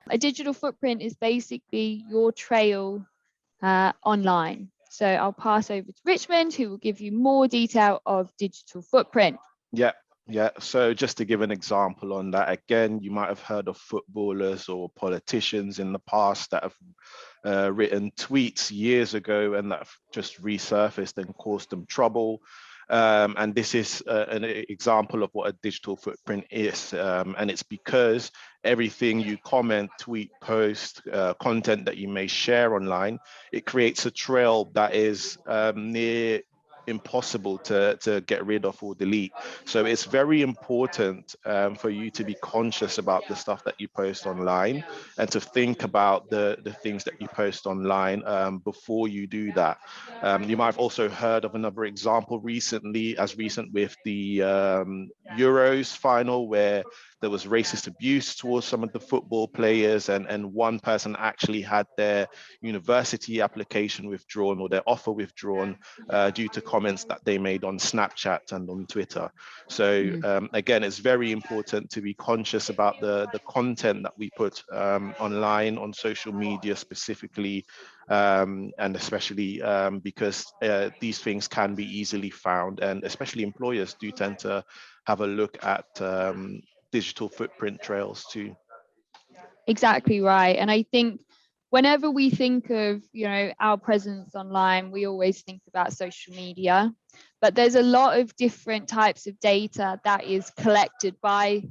A digital footprint is basically your trail online. So I'll pass over to Richmond, who will give you more detail of digital footprint. Yeah, yeah. So just to give an example on that, again, you might have heard of footballers or politicians in the past that have written tweets years ago and that have just resurfaced and caused them trouble. And this is an example of what a digital footprint is. And it's because everything you comment, tweet, post, content that you may share online, it creates a trail that is near impossible to get rid of or delete. So it's very important for you to be conscious about the stuff that you post online and to think about the things that you post online before you do that. You might have also heard of another example recently, as recent with the Euros final, where there was racist abuse towards some of the football players, and one person actually had their university application withdrawn or their offer withdrawn due to comments that they made on Snapchat and on Twitter. So again, it's very important to be conscious about the content that we put online on social media specifically, and especially because these things can be easily found, and especially employers do tend to have a look at digital footprint trails too. Exactly right. And I think whenever we think of, our presence online, we always think about social media, but there's a lot of different types of data that is collected by,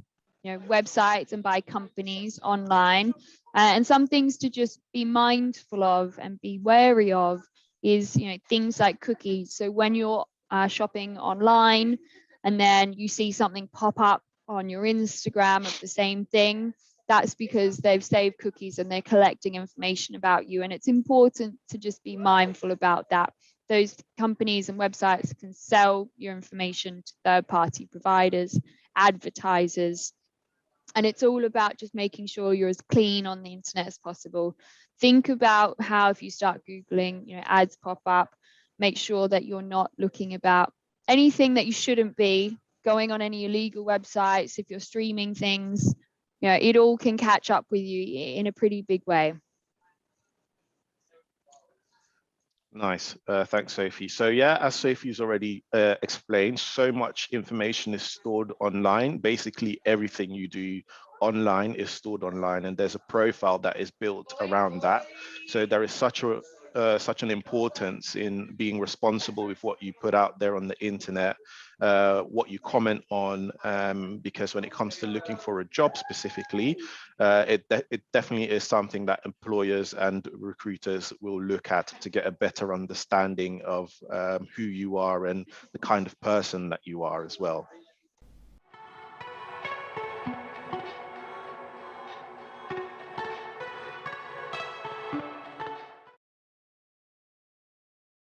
websites and by companies online. And some things to just be mindful of and be wary of is, things like cookies. So when you're shopping online and then you see something pop up on your Instagram of the same thing, that's because they've saved cookies and they're collecting information about you. And it's important to just be mindful about that. Those companies and websites can sell your information to third-party providers, advertisers, and it's all about just making sure you're as clean on the internet as possible. Think about how if you start Googling, ads pop up, make sure that you're not looking about anything that you shouldn't be, going on any illegal websites. If you're streaming things, it all can catch up with you in a pretty big way. Nice. Thanks, Sophie. So yeah, as Sophie's already explained, so much information is stored online. Basically, everything you do online is stored online, and there's a profile that is built around that. So there is such an importance in being responsible with what you put out there on the internet, what you comment on, because when it comes to looking for a job specifically, it definitely is something that employers and recruiters will look at to get a better understanding of who you are and the kind of person that you are as well.